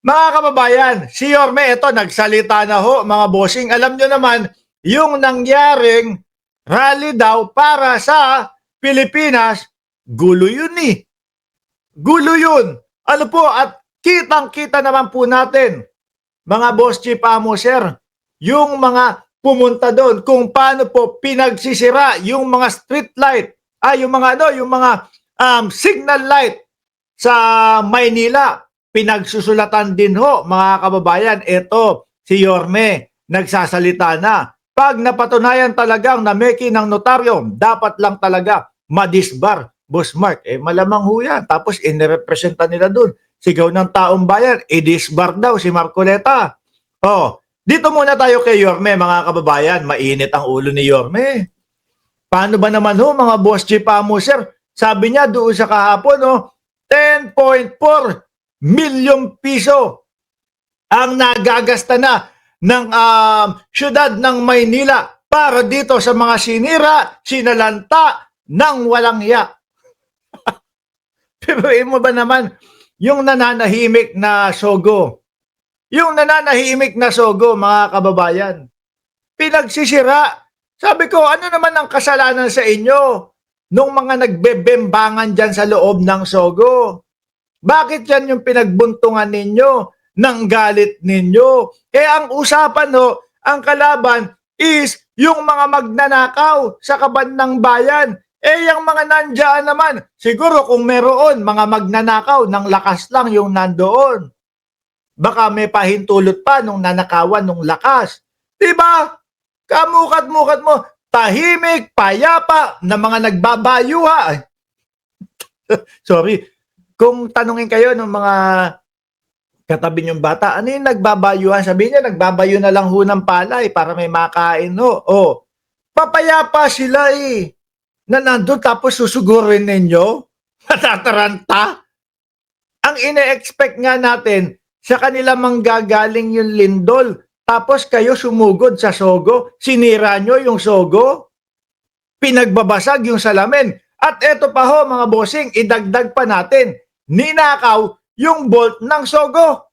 Mga kababayan, si Yorme, ito, nagsalita na ho, mga bossing. Alam nyo naman, yung nangyaring rally daw para sa Pilipinas, gulo yun eh. Gulo yun. Ano po, at kitang-kita naman po natin, mga boss chief amo sir, yung mga pumunta doon, kung paano po pinagsisira yung mga street light, yung mga yung mga signal light sa Maynila. Pinagsusulatan din ho, mga kababayan, ito si Yorme nagsasalita na. Pag napatunayan talagang nameki ng notaryo, dapat lang talaga madisbar, Boss Mark. Malamang ho yan. Tapos inirepresenta nila dun. Sigaw ng taong bayan, i-disbar daw si Marcoleta. Dito muna tayo kay Yorme, mga kababayan. Mainit ang ulo ni Yorme. Paano ba naman ho, mga boss chief amo sir? Sabi niya doon sa kahapon, 10.4 milyong piso ang nagagasta na ng syudad ng Maynila para dito sa mga sinira, sinalanta ng walang hiya. Pero mo ba naman yung nananahimik na Sogo? Yung nananahimik na Sogo, mga kababayan, pinagsisira. Sabi ko, ano naman ang kasalanan sa inyo nung mga nagbebembangan dyan sa loob ng Sogo? Bakit yan yung pinagbuntungan ninyo ng galit ninyo? Ang usapan ang kalaban is yung mga magnanakaw sa kaban ng bayan. Yung mga nandiyan naman, siguro kung meron mga magnanakaw, ng lakas lang yung nandoon. Baka may pahintulot pa nung nanakawan nung lakas. Diba? Kamukat-mukat mo, tahimik, payapa, na mga nagbabayuha. Sorry. Kung tanungin kayo ng mga katabi niyong bata, ano yung nagbabayuhan? Sabihin niya, nagbabayo na lang ho ng palay para may makain ho. Papayapa sila na nandun tapos susugurin ninyo? Matataranta? Ang ine-expect nga natin, sa kanila manggagaling yung lindol, tapos kayo sumugod sa Sogo, sinira nyo yung Sogo, pinagbabasag yung salamin. At eto pa ho, mga bossing, idagdag pa natin, ninakaw yung bolt ng Sogo.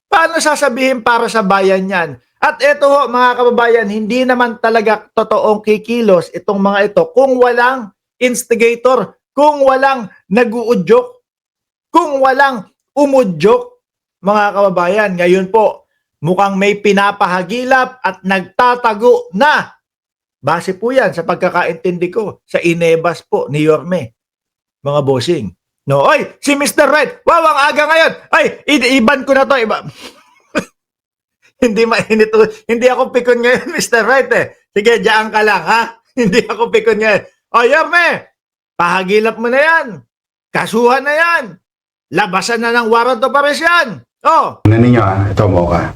Paano sasabihin para sa bayan yan? At eto ho, mga kababayan, hindi naman talaga totoong kikilos itong mga ito kung walang instigator, kung walang nag-uudyok, kung walang umudyok, mga kababayan. Ngayon po, mukhang may pinapahagilap at nagtatago na. Base po yan sa pagkakaintindi ko sa inebas po ni Yorme, mga bossing. No, oy, si Mr. Red, wow, ang aga ngayon. Ay, iban ko na to. Hindi mainit. Hindi ako pikon ngayon, Mr. Red Sige, diyan ka lang, ha? Hindi ako pikon ngayon. Yorme, pahagilap mo na yan. Kasuhan na yan. Labasan na ng warrant of arrest yan. Tingnan ninyo ito mo ka.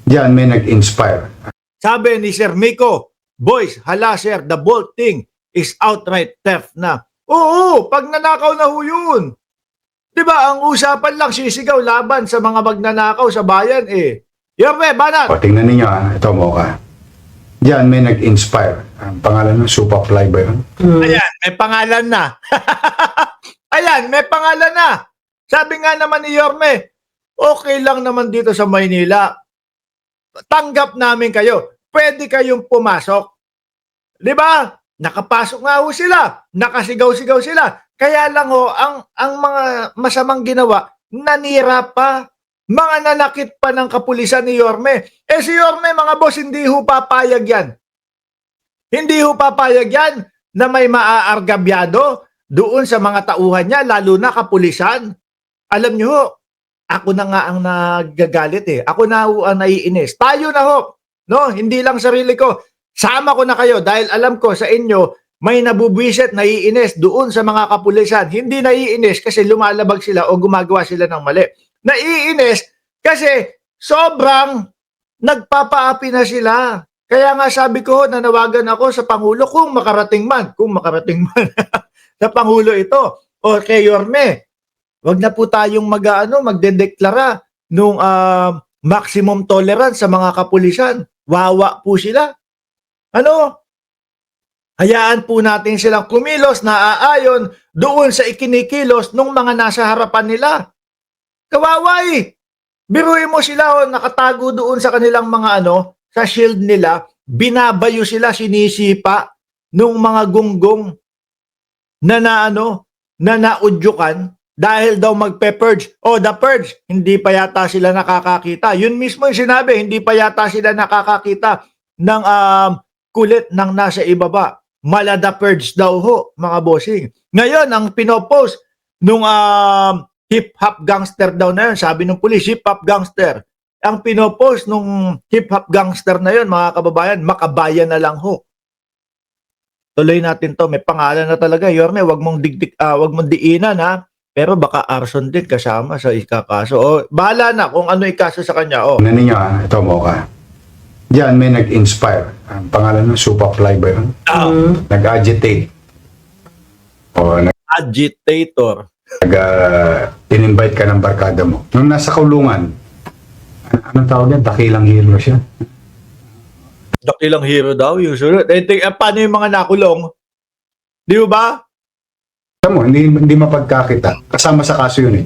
Diyan may nag-inspire. Sabi ni Sir Miko, boys, hala sir, the bolt thing is outright theft na. Oo, pag nanakaw na ho yun. Diba, ang usapan lang sisigaw laban sa mga magnanakaw sa bayan Yorme, banat! Tingnan ninyo ito mo ka. Diyan may nag-inspire. Ang pangalan ng Supaply ba yun? Ayan, may pangalan na. Ayan, may pangalan na. Sabi nga naman ni Yorme, okay lang naman dito sa Maynila. Tanggap namin kayo. Pwede kayong pumasok. Di ba? Nakapasok nga ho sila. Nakasigaw-sigaw sila. Kaya lang ang mga masamang ginawa, nanira pa. Mga nanakit pa ng kapulisan ni Yorme. Si Yorme, mga boss, hindi ho papayag yan. Hindi ho papayag yan na may maaargabyado doon sa mga tauhan niya, lalo na kapulisan. Alam niyo ho, ako na nga ang nagagalit Ako na ho ang naiinis. Tayo na ho. No, hindi lang sarili ko. Sama ko na kayo dahil alam ko sa inyo may nabubwisit, naiinis doon sa mga kapulisan. Hindi naiinis kasi lumalabag sila o gumagawa sila ng mali. Naiinis kasi sobrang nagpapaapi na sila. Kaya nga sabi ko, nanawagan ako sa Pangulo kung makarating man sa Pangulo ito o kay Yorme. Wag na po tayong magdedeklara nung maximum tolerance sa mga kapulisan. Wawa po sila. Hayaan po natin silang kumilos na aayon doon sa ikinikilos ng mga nasa harapan nila. Kawawa eh. Biruin mo sila, nakatago doon sa kanilang mga sa shield nila, binabayo sila, sinisipa nung mga gunggong na naudyukan dahil daw magpe-purge. Oh, the purge, hindi pa yata sila nakakakita. Yun mismo yung sinabi, hindi pa yata sila nakakakita ng kulit ng nasa ibaba. Malada purge daw ho, mga bossing. Ngayon, ang pinopost nung hip-hop gangster daw na yun, sabi ng pulis, hip-hop gangster. Ang pinopost nung hip-hop gangster na yun, mga kababayan, makabayan na lang ho. Tuloy natin to, may pangalan na talaga. Yorme, wag mong diinan ha. Pero baka arson din kasama sa ikakaso. O, bahala na kung ano ikaso sa kanya. O. Tingnan ninyo ito Mocha. Diyan may nag-inspire. Ang pangalan ng Superfly ba yun? Nag-agitate. O Agitator. In-invite ka ng barkada mo. Nung nasa kulungan, anong tawag yan? Dakilang hero siya. Dakilang hero daw, usually. Paano yung mga nakulong? Di ba? Alam mo, hindi mapagkakita. Kasama sa kaso yun eh.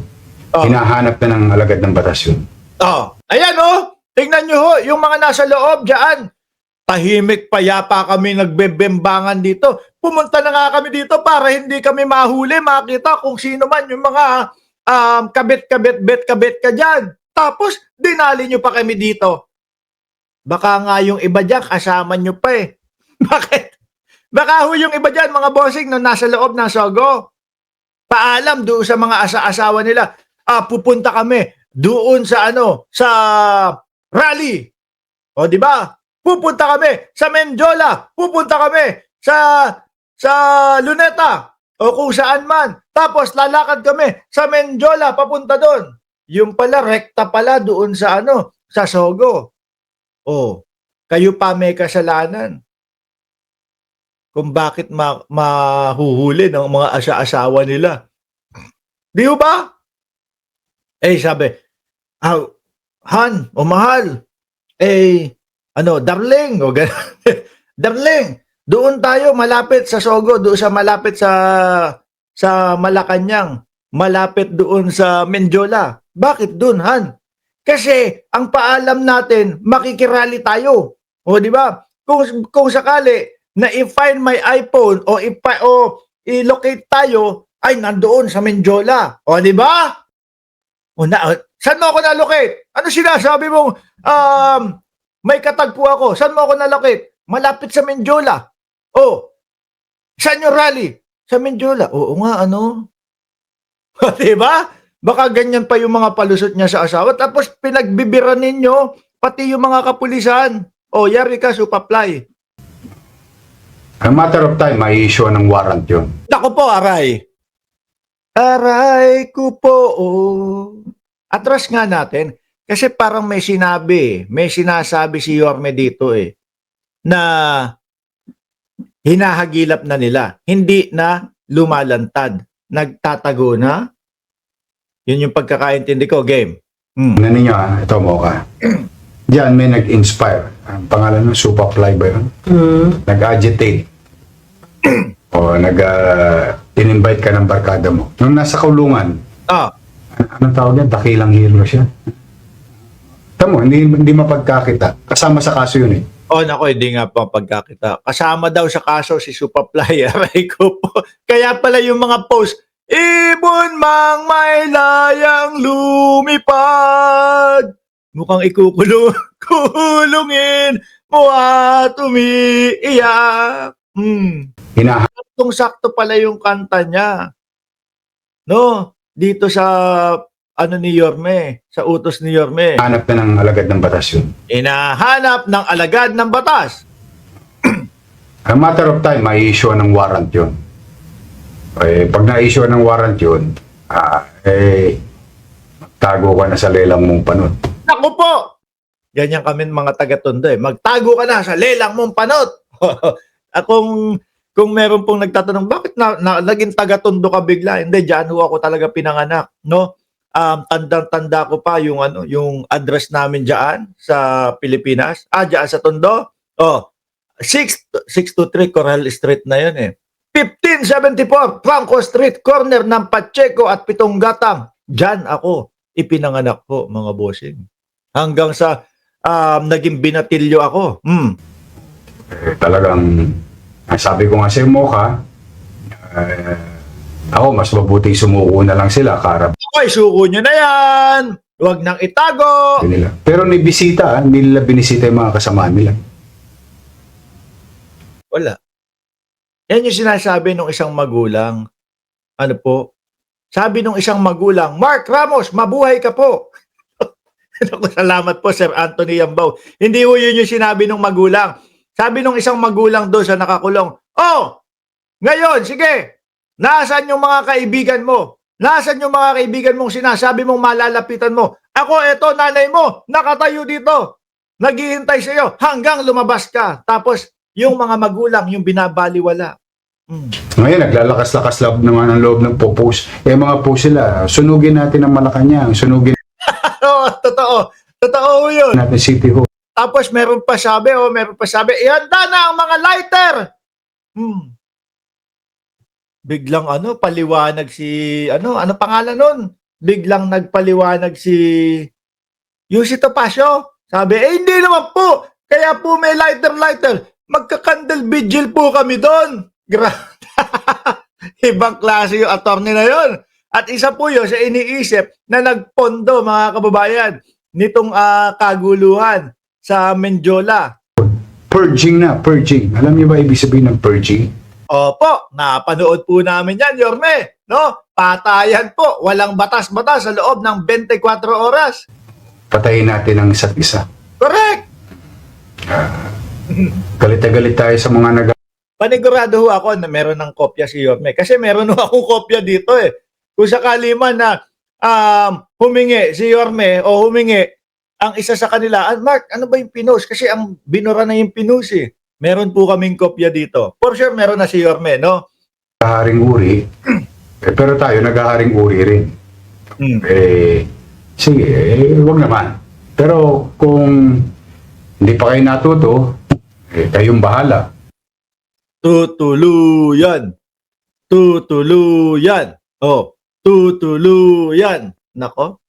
Oh. Hinahanap na ng alagad ng batas yun. Oh. Ayan oh. Tingnan nyo ho, yung mga nasa loob dyan. Tahimik payapa kami nagbebembangan dito. Pumunta na nga kami dito para hindi kami mahuli, makita kung sino man yung mga kabit ka dyan. Tapos, dinali nyo pa kami dito. Baka nga yung iba dyan, kasama nyo pa eh. Bakit? Baka ho yung iba dyan, mga bossing, na nasa loob ng Sogo. Paalam doon sa mga asawa nila. Pupunta kami doon sa sa rally. O di ba? Pupunta kami sa Menjola. Pupunta kami sa Luneta. O kung saan man. Tapos lalakad kami sa Menjola papunta doon. Yung pala rekta pala doon sa sa Sogo. O, kayo pa may kasalanan. Kung bakit mahuhuli ng mga asawa nila. Di ba? Eh sabi, Han, o mahal, darling, o darling, doon tayo malapit sa Sogo, doon sa malapit sa Malacanang, malapit doon sa Menjola. Bakit doon, Han? Kasi ang paalam natin, makikirally tayo. O di ba? Kung sakali na i-find my iPhone o i-locate tayo, ay nandoon sa Menjola. O di ba? Saan mo ako na-locate? Ano sinasabi mo? May katagpo ako. Saan mo ako na-locate? Malapit sa Menjola. Oh, saan yung rally? Sa Menjola. Oo nga, diba? Baka ganyan pa yung mga palusot niya sa asawa. Tapos pinagbibiran ninyo, pati yung mga kapulisan. O, yari ka, Superfly. A matter of time, may issue ng warrant yun. Ako po, aray. Aray ko po, Atras nga natin. Kasi parang may sinasabi si Yorme dito na hinahagilap na nila. Hindi na lumalantad. Nagtatago na. Yun yung pagkakaintindi ko, game. Tingnan ninyo ito Mocha. Diyan may nag-inspire. Ang pangalan ng Superfly ba yun? Nag-agitate. O in-invite ka ng barkada mo. Nung nasa kulungan, anong tawag yan? Dakilang hero siya. Tamo, hindi mapagkakita. Kasama sa kaso yun eh. Nako, hindi nga pa pagkakita. Kasama daw sa kaso si Superfly. Aray ko po. Kaya pala yung mga post, ibon mang may layang lumipad. Mukhang kulungin mo at umiiyak. Saktong-sakto pala yung kanta niya. No? Dito sa ni Yorme, sa utos ni Yorme. Hanap na ng alagad ng batas yun. Inahanap ng alagad ng batas. A matter of time, may issue ng warrant yun. Pag na-issue ng warrant yun, tago ka na sa lelang mong panot. Naku po! Ganyan kami mga taga-Tondo Magtago ka na sa lelang mong panot. Kung meron pong nagtatanong, bakit naging taga-Tondo ka bigla? Hindi, dyan ho ako talaga pinanganak. No? Tandang-tanda ko pa yung address namin dyan sa Pilipinas. Dyan sa Tondo. 623 Coral Street na yun 1574 Franco Street, corner ng Pacheco at Pitong Gatang. Diyan ako. ipinanganak po, mga bossing. Hanggang sa naging binatilyo ako. Talagang, sabi ko nga sa'yo, Mocha, ako, mas mabuti sumuko na lang sila, karap Okay, suko nyo na yan. Huwag nang itago. nila. Pero ni bisita, hindi nila binisita yung mga kasama nila. Wala. Yan yung sinasabi ng isang magulang. Ano po? Sabi ng isang magulang, Mark Ramos, mabuhay ka po. Salamat po, Sir Anthony Yambao. Hindi ho yun yung sinabi ng magulang. Sabi ng isang magulang doon sa nakakulong, oh, ngayon, sige, nasaan yung mga kaibigan mo? Nasaan yung mga kaibigan mong sinasabi mong malalapitan mo? Ako, eto, nanay mo, nakatayo dito. Naghihintay sa iyo hanggang lumabas ka. Tapos, yung mga magulang, yung binabaliwala. Ngayon, naglalakas-lakas naman ang loob ng post. Mga post sila, sunugin natin ang Malacanang, sunugin Oo, totoo. Totoo ho yun. natin City Hall. Tapos meron pa sabi, ihanda na ang mga lighter. Biglang paliwanag si, ano pangalan nun? Biglang nagpaliwanag si Yussi Topacio. Sabi, hindi naman po. Kaya po may lighter. Magka-candle vigil po kami doon. Ibang klase yung attorney na yon. At isa po yun sa iniisip na nagpondo, mga kababayan, nitong kaguluhan sa Menjola. Purging. Alam niyo ba ibig sabihin ng purging? Opo, napanood po namin yan, Yorme. No? Patayan po, walang batas-batas sa loob ng 24 oras. Patayin natin ang isa't isa. Correct! Galit na galit tayo sa mga Panigurado ho ako na meron ng kopya si Yorme. Kasi meron ho akong kopya dito eh. Kung sakali man na humingi si Yorme o humingi ang isa sa kanila, Mark, ano ba yung pinost? Kasi ang binura na yung pinost eh. Meron po kaming kopya dito. For sure, meron na si Yorme, no? naghaharing uri. Pero tayo naghaharing uri rin. Sige, wag naman. Pero kung hindi pa kayo natuto, kayong bahala. Tutuluyan. Oh, tutuluyan. Nako,